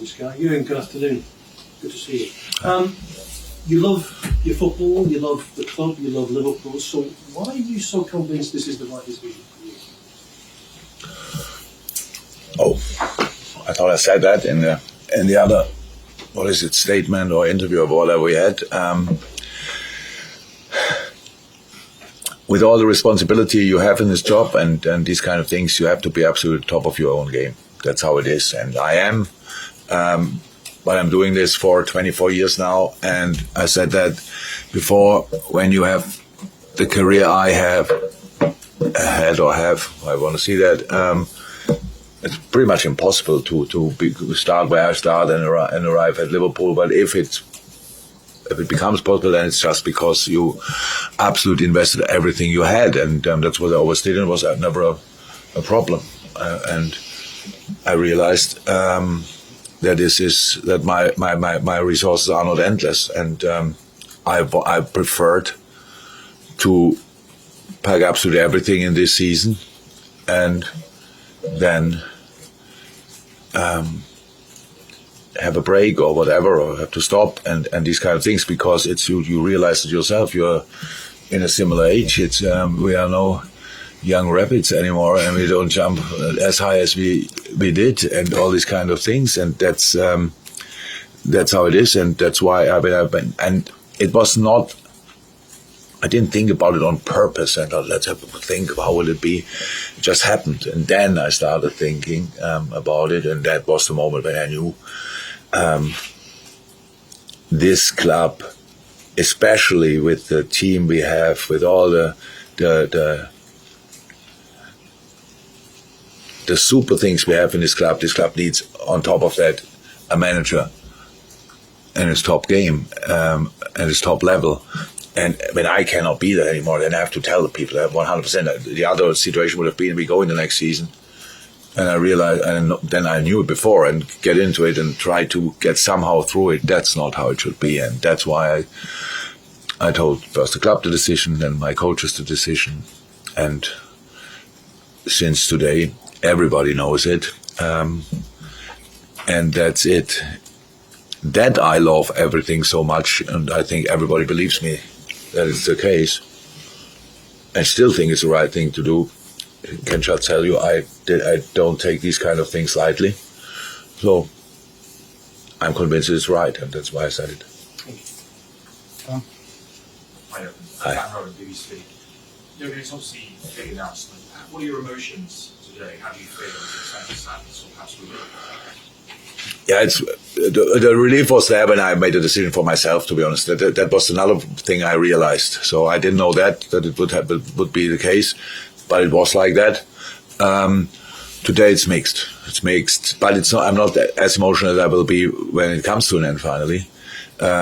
from Sky. Jurgen, good afternoon. Good to see you. You love your football, you love the club, you love Liverpool. So why are you so convinced this is the right decision for you? Oh, I thought I said that in the other, statement or interview or whatever we had. With all the responsibility you have in this job and these kind of things, you have to be absolutely top of your own game. That's how it is, and I am. But I'm doing this for 24 years now, and I said that before. When you have the career I have had or have, I want to see that. It's pretty much impossible to start where I start and arrive at Liverpool. But if it becomes possible, then it's just because you absolutely invested everything you had, and that's what I always did, and it was never a problem. And I realized that my resources are not endless, and I preferred to pack absolutely everything in this season, and then have a break or whatever, or have to stop and these kind of things, because it's you realize it yourself. You're in a similar age. It's we are no young rabbits anymore, and we don't jump as high as we did, and all these kind of things. And that's how it is, and that's why and it was not. I didn't think about it on purpose, and let's have a think of how will it be. It just happened, and then I started thinking about it, and that was the moment when I knew this club, especially with the team we have, with all the super things we have in this club needs, on top of that, a manager and his top game and his top level. And when I cannot be there anymore, then I have to tell the people that 100%. The other situation would have been we go in the next season, and I realized, and then I knew it before, and get into it and try to get somehow through it. That's not how it should be, and that's why I told first the club the decision, then my coaches the decision, and since today everybody knows it, and that's it. That I love everything so much, and I think everybody believes me that it's the case. I still think it's the right thing to do. Can just tell you, I don't take these kind of things lightly. So I'm convinced it's right, and that's why I said it. Hi. Jurgen, it's obviously a big announcement. What are your emotions today? How do you feel? Is it sadness or perhaps relief? Yeah, it's the relief was there when I made a decision for myself. To be honest, that was another thing I realized. So I didn't know that it would be the case, but it was like that. Today it's mixed. It's mixed, but it's not. I'm not as emotional as I will be when it comes to an end finally,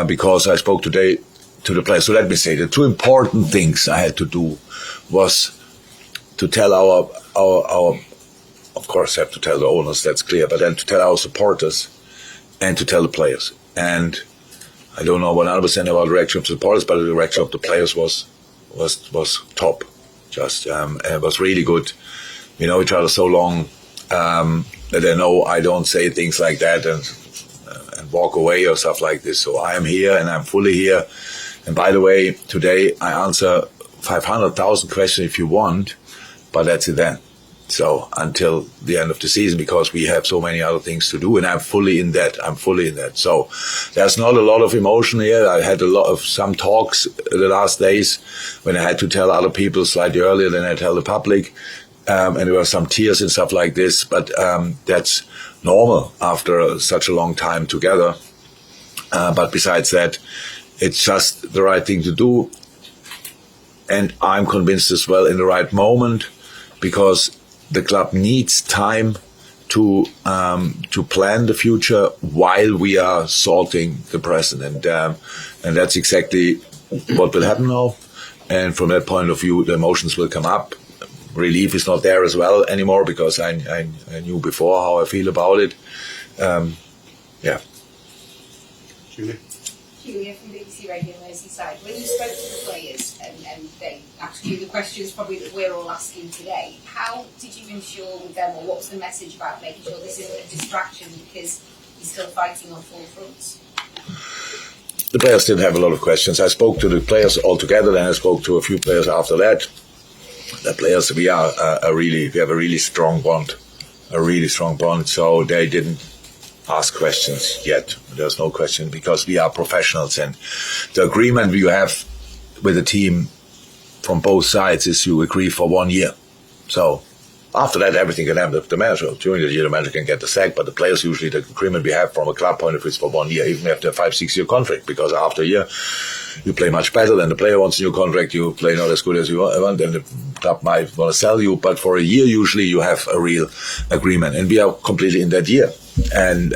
because I spoke today to the players. So let me say the two important things I had to do was to tell our of course, have to tell the owners, that's clear, but then to tell our supporters and to tell the players. And I don't know 100% about the reaction of the supporters, but the reaction of the players was top. Just it was really good. We know each other so long that they know I don't say things like that and walk away or stuff like this. So I am here, and I'm fully here. And by the way, today I answer 500,000 questions if you want, but that's it then. So until the end of the season, because we have so many other things to do, and I'm fully in that. So there's not a lot of emotion here. I had some talks the last days when I had to tell other people slightly earlier than I tell the public, and there were some tears and stuff like this. But that's normal after such a long time together. But besides that, it's just the right thing to do, and I'm convinced as well in the right moment, because the club needs time to plan the future while we are sorting the present, and that's exactly what will happen now. And from that point of view, the emotions will come up. Relief is not there as well anymore, because I knew before how I feel about it. Yeah. Julia from BBC Radio Merseyside. When you spoke to the players and they asked you the questions probably that we're all asking today, how did you ensure with them, or what was the message about making sure this isn't a distraction? Because you You're still fighting on four fronts. The players didn't have a lot of questions. I spoke to the players altogether, then I spoke to a few players after that. The players, we have a really strong bond, so they didn't ask questions yet. There's no question because we are professionals, and the agreement you have with the team from both sides is you agree for 1 year. So after that, everything can happen. The manager, during the year, the manager can get the sack, but the players usually, the agreement we have from a club point of view is for 1 year, even after a 5-6 year contract, because after a year, you play much better, then the player wants a new contract, you play not as good as you want, then the club might want to sell you, but for a year, usually you have a real agreement, and we are completely in that year, and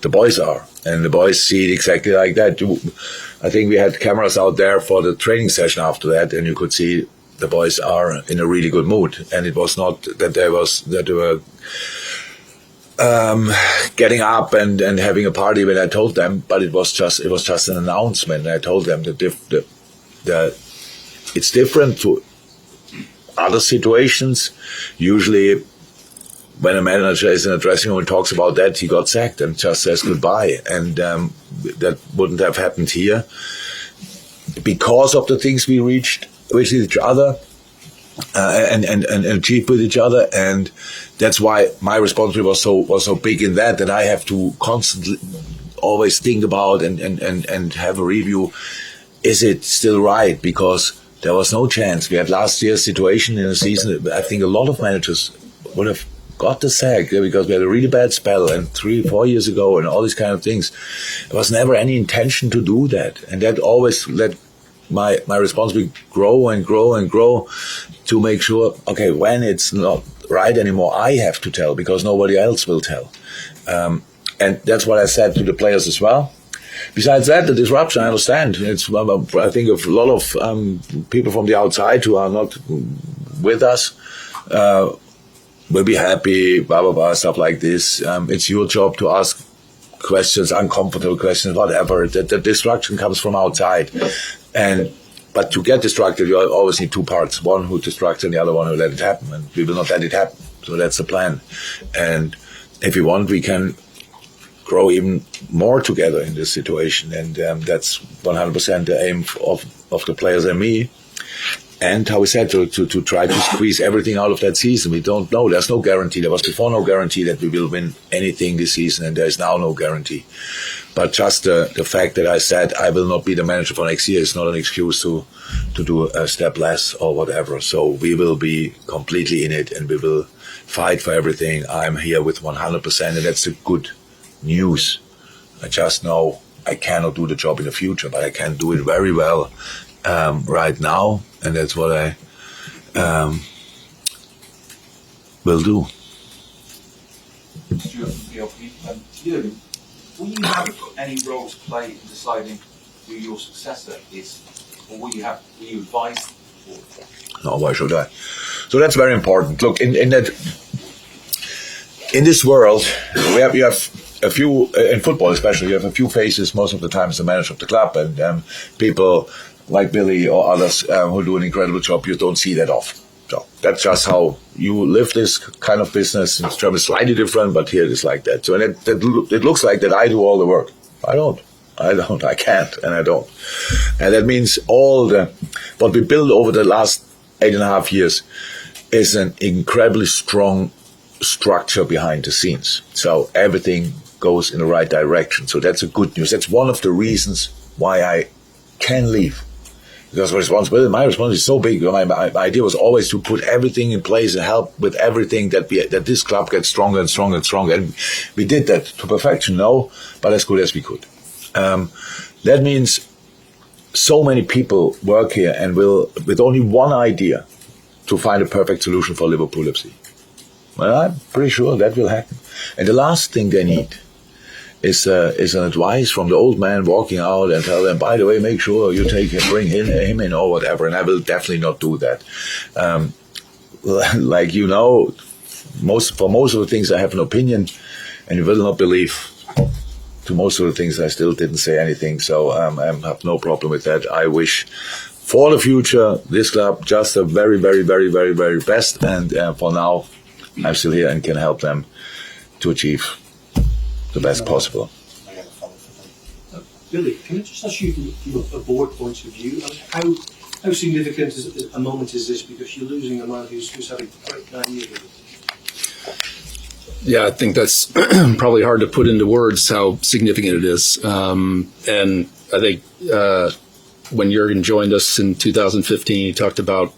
the boys are, and the boys see it exactly like that. I think we had cameras out there for the training session after that, and you could see the boys are in a really good mood, and it was not that they were getting up and having a party when I told them, but it was just an announcement. I told them that it's different to other situations. Usually, when a manager is in a dressing room and talks about that, he got sacked and just says goodbye, and that wouldn't have happened here because of the things we reached with each other and achieved with each other, and that's why my responsibility was so big in that I have to constantly always think about and have a review. Is it still right? Because there was no chance. We had last year's situation in a season. I think a lot of managers would have got the sack because we had a really bad spell, and 3-4 years ago and all these kind of things. There was never any intention to do that, and that always let my responsibility grow and grow and grow to make sure, okay, when it's not right anymore, I have to tell because nobody else will tell. And that's what I said to the players as well. Besides that, the disruption, I understand. It's, I think, of a lot of people from the outside who are not with us will be happy, blah, blah, blah, stuff like this. It's your job to ask questions, uncomfortable questions, whatever. The destruction comes from outside. But to get distracted, you always need two parts. One who distracts and the other one who let it happen. And we will not let it happen. So that's the plan. And if we want, we can grow even more together in this situation. And that's 100% the aim of the players and me. And how we said, to try to squeeze everything out of that season. We don't know. There's no guarantee. There was before no guarantee that we will win anything this season, and there is now no guarantee. But just the fact that I said I will not be the manager for next year is not an excuse to do a step less or whatever. So we will be completely in it, and we will fight for everything. I'm here with 100%, and that's the good news. I just know I cannot do the job in the future, but I can do it very well right now, and that's what I will do. Jurgen, will you have any role to play in deciding who your successor is, or will you advise? No, why should I? So that's very important. Look, in this world, you have a few, in football especially, you have a few faces most of the time as the manager of the club, and people like Billy or others who do an incredible job, you don't see that often. So that's just how you live this kind of business. In Germany, it's slightly different, but here it is like that. So and it looks like that I do all the work. I don't. I can't, and I don't. And that means what we built over the last 8.5 years is an incredibly strong structure behind the scenes. So everything goes in the right direction. So that's a good news. That's one of the reasons why I can leave. Because my responsibility is so big. My idea was always to put everything in place and help with everything that this club gets stronger and stronger and stronger. And we did that to perfection, no, but as good as we could. That means so many people work here and will, with only one idea, to find a perfect solution for Liverpool FC. Well, I'm pretty sure that will happen. And the last thing they need is an advice from the old man walking out and tell them, by the way, make sure you bring him in or whatever. And I will definitely not do that. Like you know, for most of the things I have an opinion, and you will not believe. To most of the things I still didn't say anything, so I have no problem with that. I wish for the future this club just the very, very, very, very, very best. And for now, I'm still here and can help them to achieve the best possible. Billy, can I just ask you from a board point of view, how significant a moment is this, because you're losing a man who's had a great 9 years? Yeah, I think that's probably hard to put into words how significant it is. And I think when Jurgen joined us in 2015, he talked about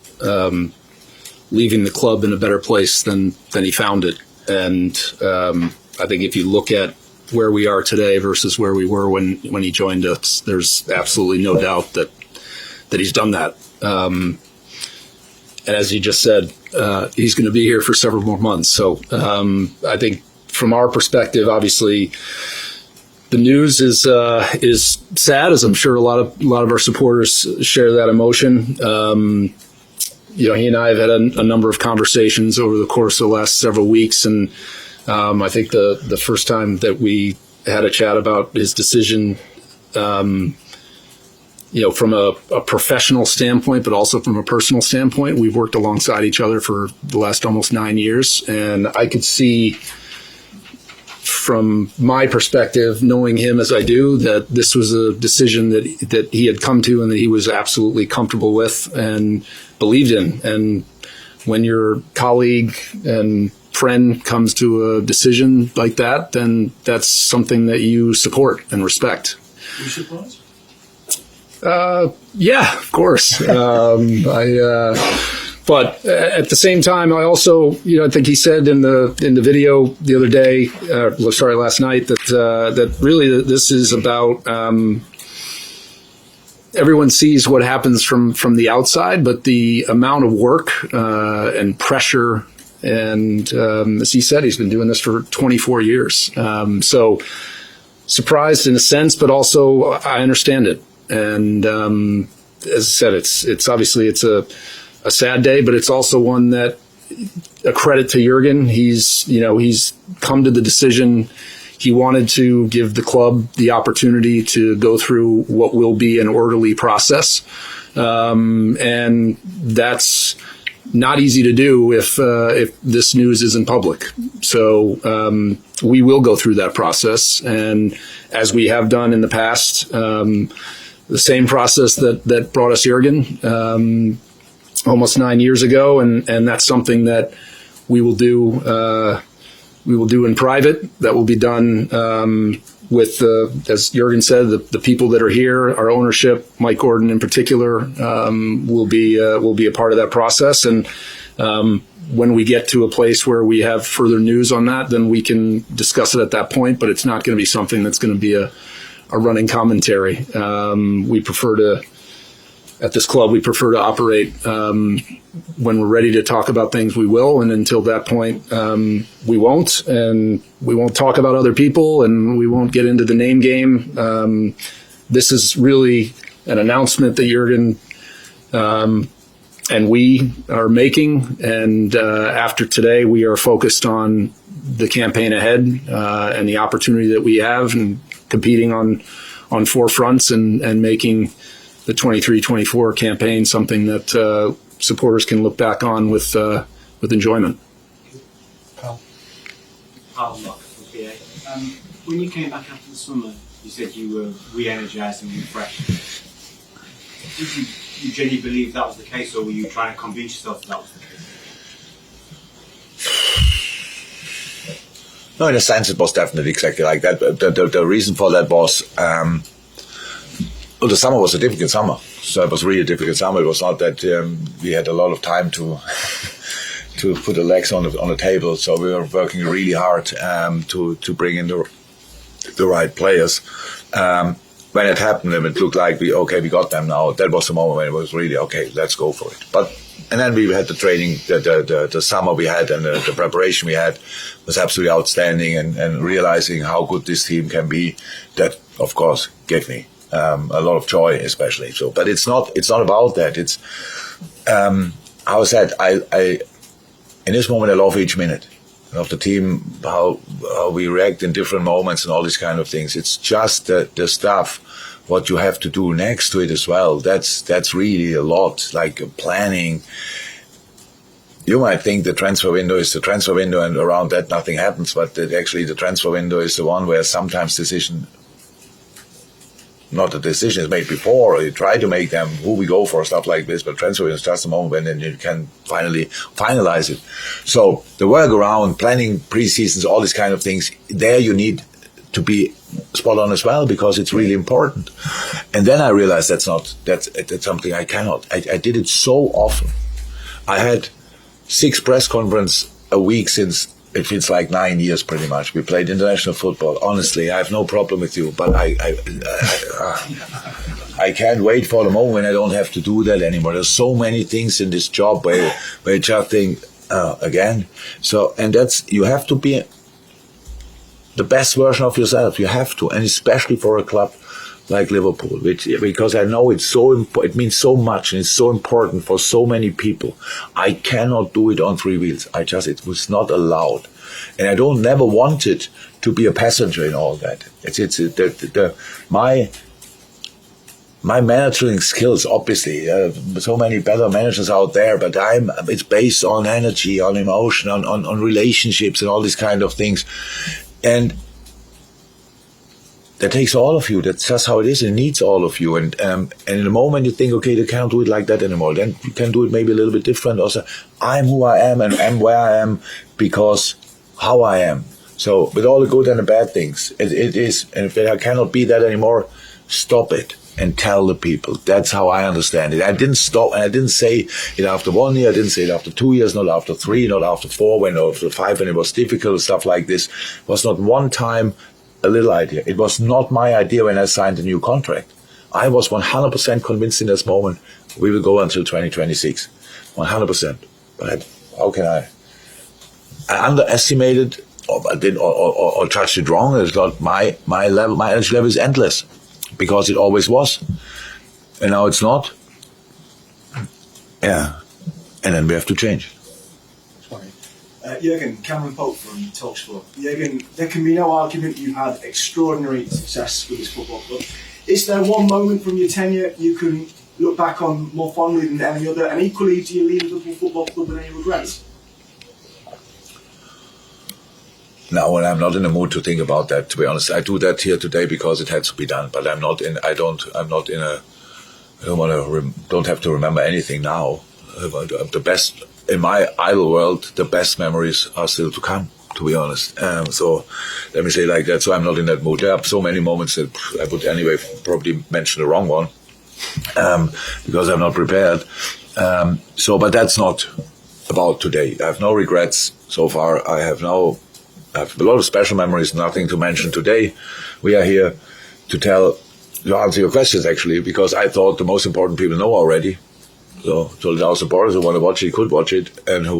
leaving the club in a better place than he found it. And I think if you look at where we are today versus where we were when he joined us, there's absolutely no doubt that he's done that. And as you just said, he's going to be here for several more months. So I think from our perspective, obviously, the news is sad, as I'm sure a lot of our supporters share that emotion. He and I have had a number of conversations over the course of the last several weeks, and I think the first time that we had a chat about his decision, from a professional standpoint, but also from a personal standpoint, we've worked alongside each other for the last almost 9 years, and I could see from my perspective, knowing him as I do, that this was a decision that he had come to and that he was absolutely comfortable with and believed in. And when your colleague and friend comes to a decision like that, then that's something that you support and respect. Were you surprised? Yeah, of course. But at the same time, I also, I think he said in the video the other day, last night, that really this is about. Everyone sees what happens from the outside, but the amount of work and pressure, and as he said, he's been doing this for 24 years. So surprised in a sense, but also I understand it. And as I said, it's obviously it's a sad day, but it's also one that a credit to Jurgen. He's come to the decision. He wanted to give the club the opportunity to go through what will be an orderly process. And that's not easy to do if this news isn't public. So we will go through that process. And as we have done in the past, the same process that brought us Jurgen, almost 9 years ago, and that's something that we will do. We will do in private. That will be done with, as Jurgen said, the people that are here, our ownership, Mike Gordon in particular, will be a part of that process. And when we get to a place where we have further news on that, then we can discuss it at that point. But it's not going to be something that's going to be a running commentary. We prefer to. At this club, we prefer to operate when we're ready to talk about things, we will. And until that point, we won't. And we won't talk about other people, and we won't get into the name game. This is really an announcement that Jurgen and we are making. And after today, we are focused on the campaign ahead and the opportunity that we have and competing on four fronts and making the 23-24 campaign something that supporters can look back on with enjoyment. Carl Lock from PA. When you came back after the summer, you said you were re-energised and refreshed. Did you genuinely believe that was the case, or were you trying to convince yourself that was the case? No, in a sense, it was definitely exactly like that. The reason for that was. Well, the summer was a difficult summer, so it was really a difficult summer. It was not that we had a lot of time to put the legs on the table, so we were working really hard to bring in the right players. When it happened, and it looked like we got them now. That was the moment when it was really okay. Let's go for it. And then we had the training, the summer we had, and the preparation we had was absolutely outstanding. And realizing how good this team can be, that of course gave me a lot of joy, especially. So, but it's not about that. It's how I said. I in this moment I love each minute of the team, how we react in different moments and all these kind of things. It's just the stuff what you have to do next to it as well. That's really a lot, like planning. you might think the transfer window is the transfer window and around that nothing happens, but actually the transfer window is the one where sometimes not the decision is made before, or you try to make them who we go for, stuff like this, but transfer window is just a moment when then you can finally finalize it. So the work around planning pre-seasons, all these kind of things, there you need to be spot on as well, because it's really important. And then I realized that's something I cannot. I did it so often. I had 6 press conferences a week since it feels like 9 years pretty much. We played international football. Honestly, I have no problem with you, but I can't wait for the moment when I don't have to do that anymore. There's so many things in this job where you just think, again. So, and you have to be the best version of yourself. You have to, and especially for a club like Liverpool, because I know it means so much and it's so important for so many people. I cannot do it on 3 wheels. It was not allowed, and I never wanted to be a passenger in all that. My managing skills, obviously, so many better managers out there, but it's based on energy, on emotion, on relationships and all these kind of things. And that takes all of you. That's just how it is. It needs all of you. And in the moment you think, okay, they can't do it like that anymore, then you can do it maybe a little bit different. Also, I'm who I am and I'm where I am because how I am. So with all the good and the bad things, it is. And if I cannot be that anymore, stop it and tell the people. That's how I understand it. I didn't stop, and I didn't say it after 1 year. I didn't say it after 2 years, not after 3, not after 4, after 5 when it was difficult, stuff like this. It was not one time a little idea. It was not my idea when I signed a new contract. I was 100% convinced in this moment we will go until 2026. 100%. But how can I underestimated or touched it wrong. It's not my level. My energy level is endless because it always was, and now it's not. Yeah, and then we have to change. Jurgen, Cameron Pope from TalkSport. Jurgen, there can be no argument you've had extraordinary success with this football club. Is there one moment from your tenure you can look back on more fondly than any other? And equally, do you leave Liverpool Football Club with any regrets? No, and I'm not in the mood to think about that, to be honest. I do that here today because it had to be done, but don't have to remember anything now. The best, in my idle world, the best memories are still to come, to be honest. So let me say it like that. So I'm not in that mood. There are so many moments that I would anyway probably mention the wrong one, because I'm not prepared. But that's not about today. I have no regrets so far. I have a lot of special memories, nothing to mention today. We are here to answer your questions, actually, because I thought the most important people know already. So our supporters who want to watch it could watch it, and who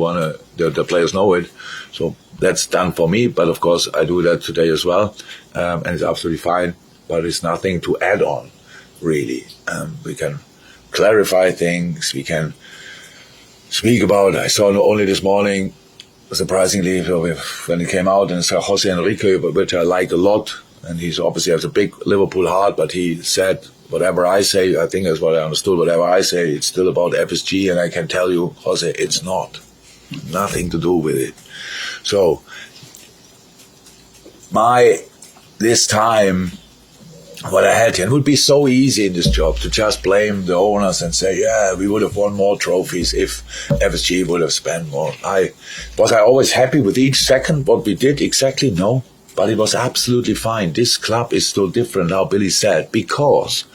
the players know it. So that's done for me. But of course, I do that today as well, and it's absolutely fine. But it's nothing to add on, really. We can clarify things. We can speak about. I saw only this morning, surprisingly, when it came out, and it's Jose Enrique, which I like a lot, and he's obviously has a big Liverpool heart, but he said, whatever I say, I think that's what I understood, whatever I say, it's still about FSG, and I can tell you, Jose, it's not. Nothing to do with it. So, this time, what I had here, it would be so easy in this job to just blame the owners and say, yeah, we would have won more trophies if FSG would have spent more. Was I always happy with each second what we did exactly? No, but it was absolutely fine. This club is still different, how Billy said, because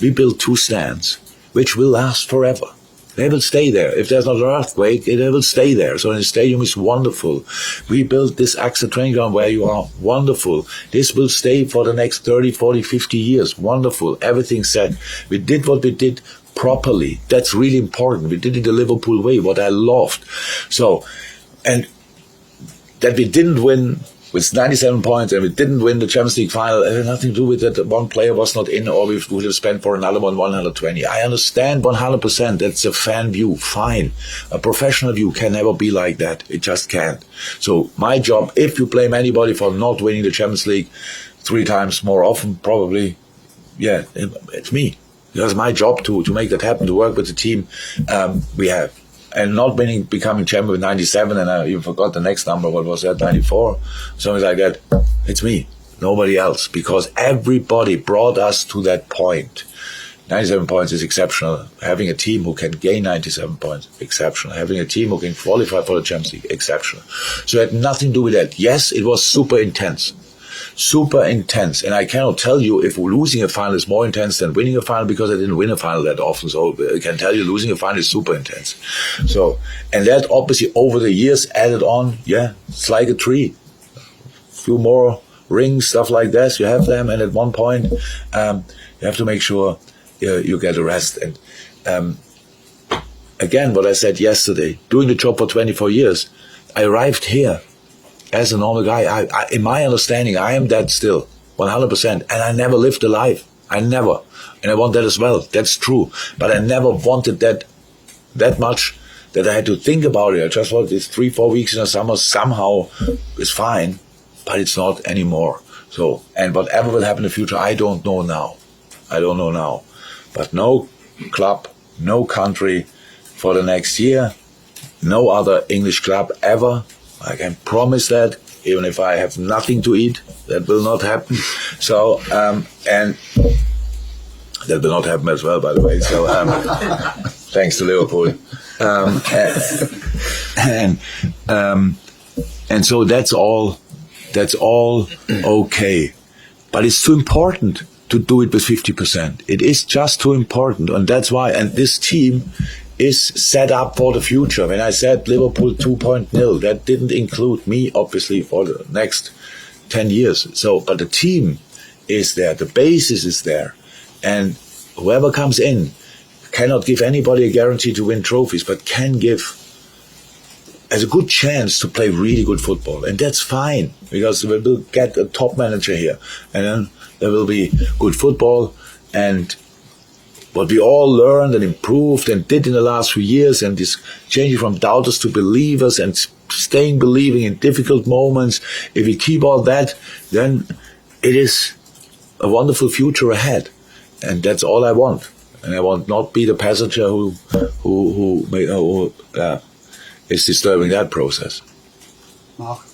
we built 2 stands, which will last forever. They will stay there. If there's not an earthquake, they will stay there. So the stadium is wonderful. We built this AXA training ground where you are. Wonderful. This will stay for the next 30, 40, 50 years. Wonderful. Everything set. We did what we did properly. That's really important. We did it the Liverpool way, what I loved. So, and that we didn't win with 97 points, and we didn't win the Champions League final. It had nothing to do with that one player was not in, or we would have spent for another one 120. I understand 100%. That's a fan view. Fine. A professional view can never be like that. It just can't. So my job, if you blame anybody for not winning the Champions League 3 times more often, probably, yeah, it's me. It's my job to make that happen, to work with the team we have. and not becoming champion with 97, and I even forgot the next number, what was that, 94, something like that, it's me, nobody else, because everybody brought us to that point. 97 points is exceptional. Having a team who can gain 97 points, exceptional. Having a team who can qualify for the Champions League, exceptional. So it had nothing to do with that. Yes, it was super intense. Super intense. And I cannot tell you if losing a final is more intense than winning a final, because I didn't win a final that often. So I can tell you losing a final is super intense. So, and that obviously over the years added on, it's like a tree. A few more rings, stuff like that. You have them, and at one point, you have to make sure you get a rest. And again, what I said yesterday, doing the job for 24 years, I arrived here as a normal guy. I, in my understanding, I am that still, 100%. And I never lived a life. I never. And I want that as well. That's true. But I never wanted that much that I had to think about it. I just thought it's 3-4 weeks in the summer somehow is fine, but it's not anymore. So, and whatever will happen in the future, I don't know now. But no club, no country for the next year, no other English club ever. I can promise that, even if I have nothing to eat, that will not happen. So, and that will not happen as well, by the way. So, thanks to Liverpool. And so that's all okay. But it's too important to do it with 50%. It is just too important, and that's why. And this team is set up for the future. When I said Liverpool 2.0, that didn't include me, obviously, for the next 10 years. So, but the team is there, the basis is there, and whoever comes in cannot give anybody a guarantee to win trophies, but can give as a good chance to play really good football, and that's fine, because we will get a top manager here, and then there will be good football. And what we all learned and improved and did in the last few years, and this changing from doubters to believers and staying believing in difficult moments, if we keep all that, then it is a wonderful future ahead. And that's all I want. And I want not be the passenger who is disturbing that process. Mark?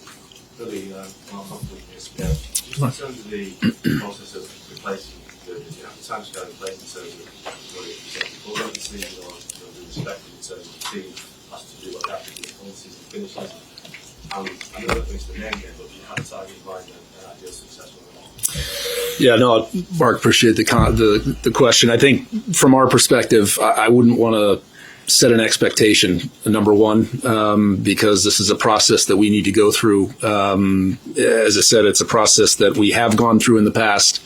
Really, Mark Hoffman is, just in terms of the process of replacing Jurgen, you have the time scale in place in terms of what you said before the season, or the respect in terms of the team has to do what they have to do before the season finishes. And I know that it's the main game, but you have a target in mind and an ideal successful one. Yeah, no, Mark, appreciate the question. I think from our perspective, I wouldn't want to set an expectation, number one, because this is a process that we need to go through. As I said, it's a process that we have gone through in the past.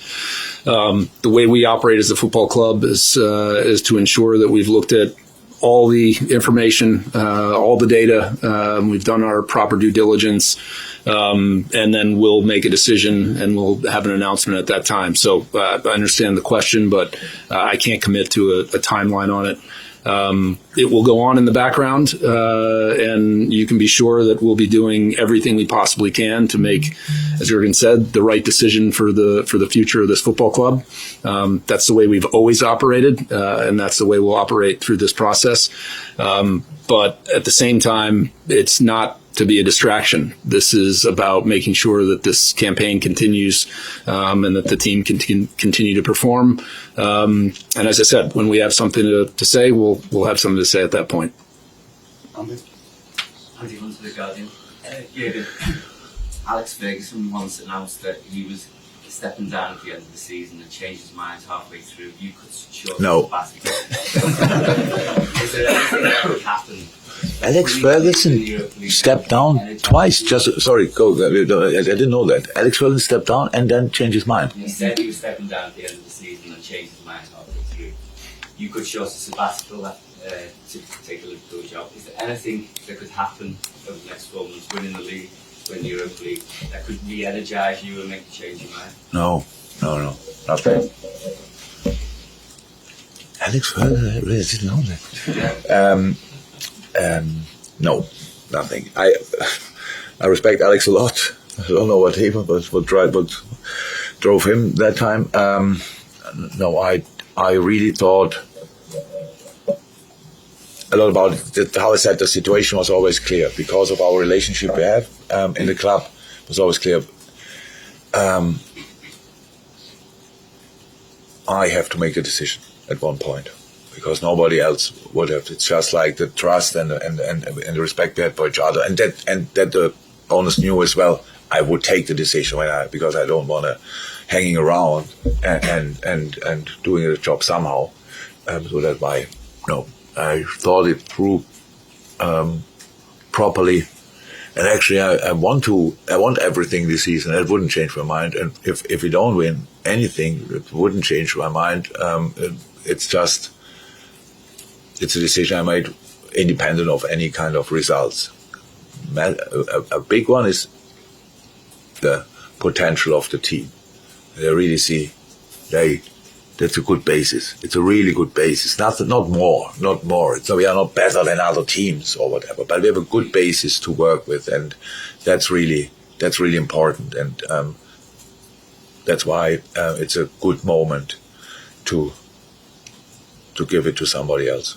The way we operate as a football club is to ensure that we've looked at all the information, all the data. We've done our proper due diligence, and then we'll make a decision and we'll have an announcement at that time. So I understand the question, but I can't commit to a timeline on it. It will go on in the background, and you can be sure that we'll be doing everything we possibly can to make, as Jurgen said, the right decision for the future of this football club. That's the way we've always operated, and that's the way we'll operate through this process. But at the same time, it's not to be a distraction. This is about making sure that this campaign continues, and that the team can continue to perform. And as I said, when we have something to say, we'll have something to say at that point. Andy? Andy Hunter, The Guardian. Jurgen, Alex Ferguson once announced that he was stepping down at the end of the season and changed his mind halfway through. You could short No. the basket. Is there anything that could happen? Alex Ferguson stepped down twice. Sorry, go. I didn't know that. Alex Ferguson stepped down and then changed his mind. He said he was stepping down at the end of the season and changed his mind halfway through. You could short a sabbatical to take a Liverpool job. Is there anything that could happen over the next 4 months, winning the league, winning the Europa League, that could re-energise you and make you change your mind? No, nothing. Alex Ferguson, I really didn't know that. No, nothing. I respect Alex a lot. I don't know what drove him that time. No, I really thought a lot about it. How I said, the situation was always clear because of our relationship we have in the club. It was always clear. I have to make a decision at one point because nobody else would have. It's just like the trust and the respect we had for each other, and that the owners knew as well. I would take the decision because I don't want to hanging around and doing the job somehow. So that's why I thought it through properly. And actually, I want everything this season. It wouldn't change my mind. And if we don't win anything, it wouldn't change my mind. It's a decision I made independent of any kind of results. A big one is the potential of the team. They really see that's a good basis. It's a really good basis. Not more. So we are not better than other teams or whatever, but we have a good basis to work with, and that's really important. And that's why it's a good moment to give it to somebody else.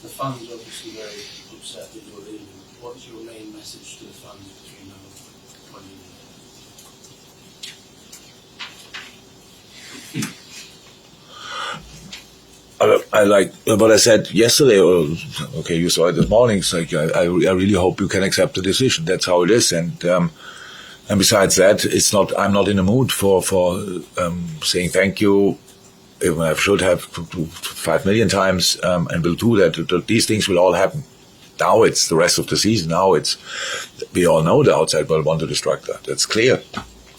The fans are obviously very upset that you're leaving. What's your main message to the fans between now and 20 years? I like what I said yesterday. Okay, you saw it this morning. It's like I really hope you can accept the decision. That's how it is. And besides that, it's not. I'm not in the mood for saying thank you. Even I should have 5 million times, and we'll do that. These things will all happen. Now it's the rest of the season. Now we all know the outside world want to destruct that. That's clear.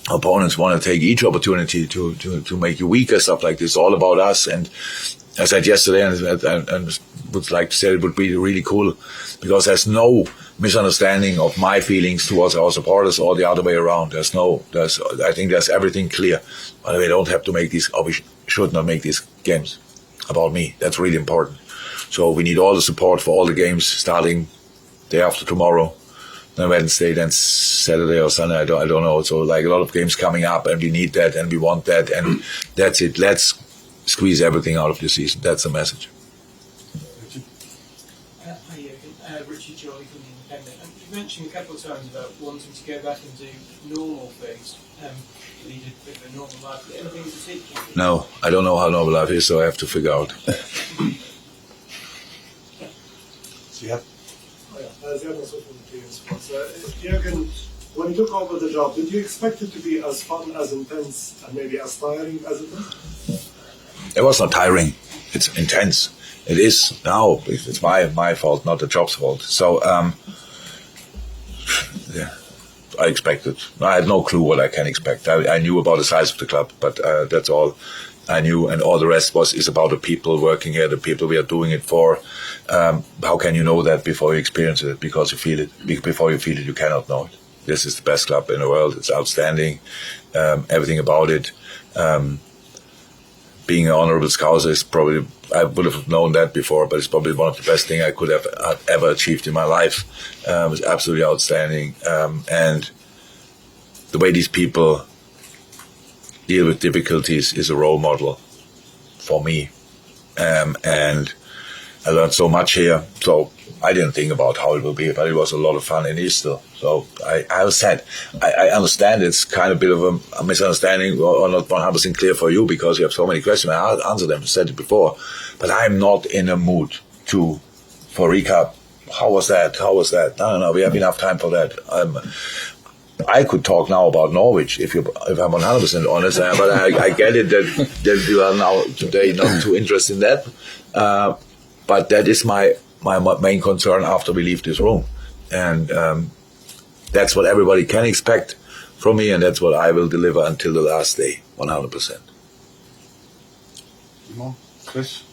Opponents want to take each opportunity to make you weaker, stuff like this. It's all about us. And I said yesterday, and would like to say it would be really cool because there's no misunderstanding of my feelings towards our supporters or the other way around. I think there's everything clear. But we don't have to make these, or we should not make these games about me. That's really important. So we need all the support for all the games starting day after tomorrow, then Wednesday, then Saturday or Sunday. I don't know. So like a lot of games coming up, and we need that, and we want that, and that's it. Let's squeeze everything out of the season. That's the message. Hi, Jurgen. Richard Jolly from The Independent. You mentioned a couple of times about wanting to go back and do normal things, lead a bit of a normal life. Anything in particular? No, I don't know how normal life is, so I have to figure out. Jurgen, when you took over the job, did you expect it to be as fun, as intense, and maybe as tiring as it is? It was not tiring. It's intense. It is now. It's my fault, not the job's fault. So, yeah, I expected. I had no clue what I can expect. I knew about the size of the club, but that's all I knew, and all the rest is about the people working here, the people we are doing it for. How can you know that before you experience it? Because you feel it. Before you feel it, you cannot know it. This is the best club in the world. It's outstanding. Everything about it. Being an honorable Scouser is probably, I would have known that before, but it's probably one of the best things I could have ever achieved in my life. It was absolutely outstanding. And the way these people deal with difficulties is a role model for me. And I learned so much here. So I didn't think about how it will be, but it was a lot of fun in Easter. So I understand it's kind of a bit of a misunderstanding or not 100% clear for you because you have so many questions. I answered them, said it before. But I'm not in a mood for recap. How was that? No, we have enough time for that. I could talk now about Norwich if I'm 100% honest, but I get it that you are now today not too interested in that. But that is my main concern after we leave this room, and that's what everybody can expect from me, and that's what I will deliver until the last day, 100%. Chris?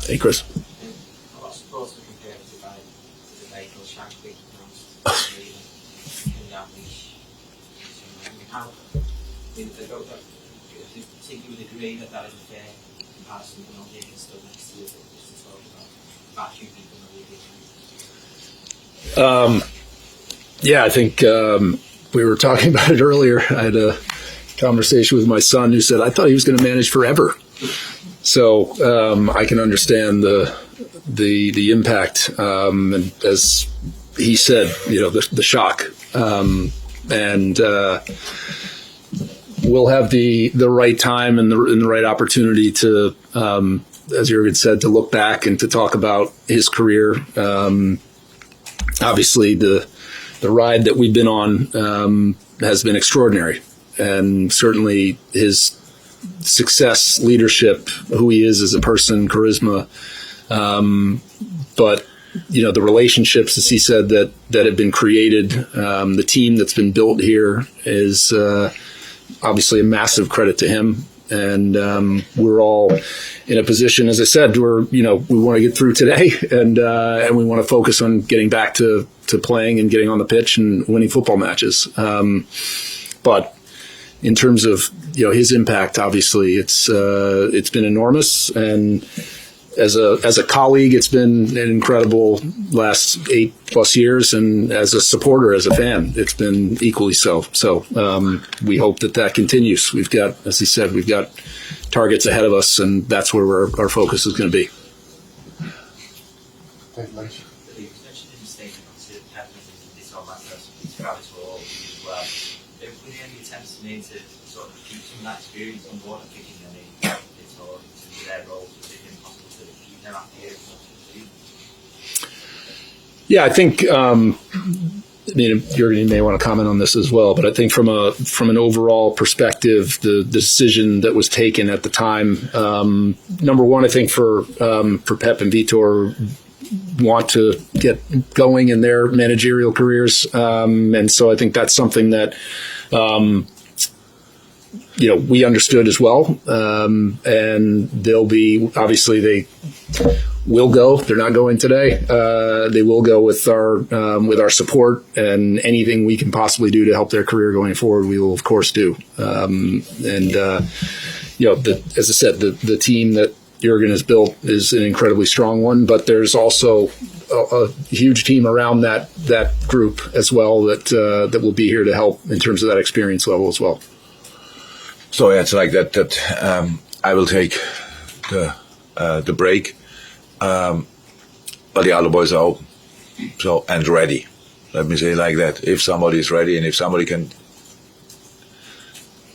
Hey, Chris. You would agree that is a fair comparison to not being still next to it, just to talk about vacuum people in the league. Yeah, I think we were talking about it earlier. I had a conversation with my son who said, I thought he was going to manage forever. So I can understand the impact, and as he said, the shock. And we'll have the right time and the right opportunity to, as Jurgen said, to look back and to talk about his career. Obviously, the ride that we've been on has been extraordinary, and certainly his success, leadership, who he is as a person, charisma. But the relationships, as he said, that have been created, the team that's been built here is obviously a massive credit to him. And we're all in a position, as I said, where we want to get through today, and we want to focus on getting back to playing and getting on the pitch and winning football matches. But in terms of his impact, obviously it's been enormous, and as a colleague, it's been an incredible last 8+ years, and as a supporter, as a fan, it's been equally so. So we hope that continues. We've got, as he said, we've got targets ahead of us, and that's where our focus is going to be. You mentioned in the statement, obviously, that this all matters, it's crowd to all as well. Were there any attempts made to sort of keep some of that experience on board and kicking them into their roles? Was it impossible to keep them after you? Yeah, I think. Jurgen, you may want to comment on this as well, but I think from an overall perspective, the decision that was taken at the time, number one, I think for Pep and Vitor, want to get going in their managerial careers, and so I think that's something that we understood as well, and they'll be, obviously they will go. They're not going today. They will go with our support, and anything we can possibly do to help their career going forward, we will of course do. As I said, the team that Jurgen has built is an incredibly strong one, but there's also a huge team around that group as well that will be here to help in terms of that experience level as well. So it's like that. I will take the break, but the other boys are open, and ready. Let me say it like that. If somebody is ready, and if somebody can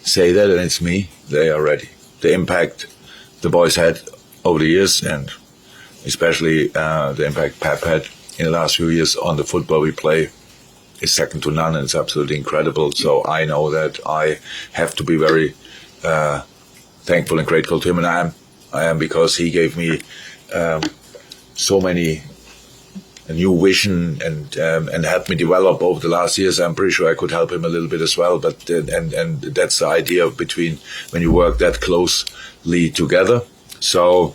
say that, and it's me, they are ready. The impact the boys had over the years, and especially the impact Pep had in the last few years on the football we play, is second to none, and it's absolutely incredible. So I know that I have to be very thankful and grateful to him, and I am because he gave me so many a new vision and helped me develop over the last years. I'm pretty sure I could help him a little bit as well. But and that's the idea between when you work that closely together. So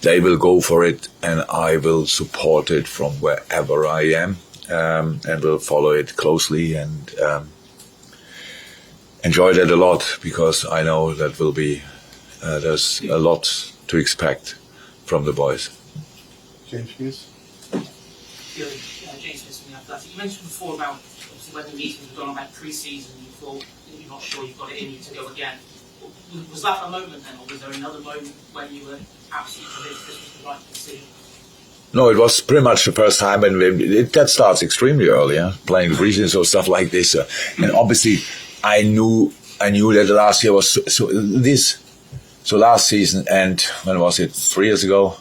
they will go for it, and I will support it from wherever I am, and will follow it closely and enjoy that a lot, because I know that will be there's a lot to expect from the boys. James, please. James Smith from the Athletic. You mentioned before about obviously when the meetings were done about pre-season, you thought you're not sure you've got it in you to go again. Was that a moment then, or was there another moment when you were absolutely convinced this was the right decision? No, it was pretty much the first time, and that starts extremely early, playing the pre-season, so stuff like this. And obviously, I knew that the last year was so last season, and when was it? 3 years ago,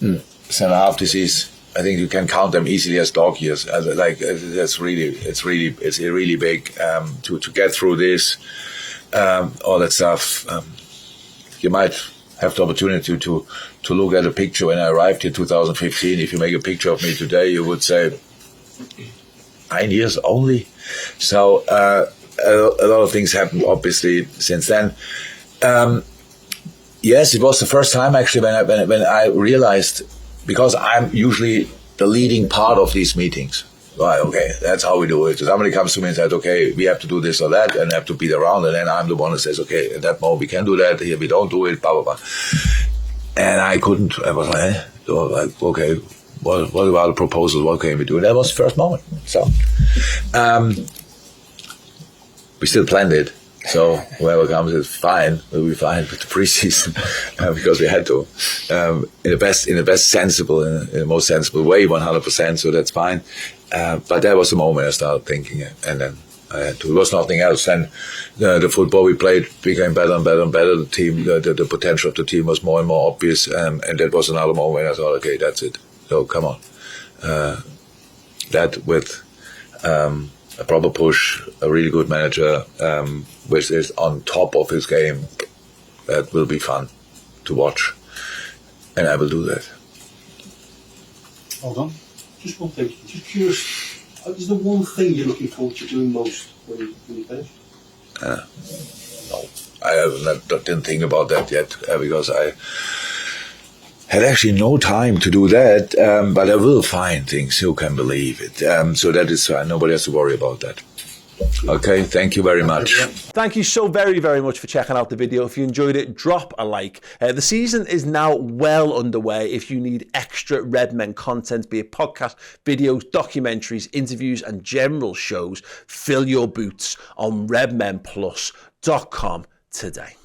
7.5 disease. I think you can count them easily as dog years. It's really big to get through this, all that stuff. You might have the opportunity to look at a picture when I arrived here 2015. If you make a picture of me today, you would say 9 years only. So a lot of things happened obviously since then. Yes, it was the first time actually when I realized, because I'm usually the leading part of these meetings. Right, okay, that's how we do it. So somebody comes to me and says, okay, we have to do this or that, and have to be around, and then I'm the one that says, okay, at that moment we can do that, here we don't do it, blah, blah, blah. And I couldn't. I was like, okay, what about the proposals? What can we do? And that was the first moment. So we still planned it, So whoever comes is fine. We'll be fine with the preseason because we had to in the most sensible way, 100%. So that's fine. But that was the moment I started thinking, and then I had to. It was nothing else. And the football we played became better and better and better. The team, the potential of the team was more and more obvious. And that was another moment I thought, okay, that's it. So come on, that with. A proper push, a really good manager, which is on top of his game, that will be fun to watch, and I will do that. Hold on, just one thing. Just curious, is there one thing you're looking forward to doing most when you finish? No, I didn't think about that yet because I had actually no time to do that, but I will find things, you can believe it. So that is fine. Nobody has to worry about that. Okay, thank you very much. Thank you so very, very much for checking out the video. If you enjoyed it, drop a like. The season is now well underway. If you need extra Redmen content, be it podcast, videos, documentaries, interviews, and general shows, fill your boots on redmenplus.com today.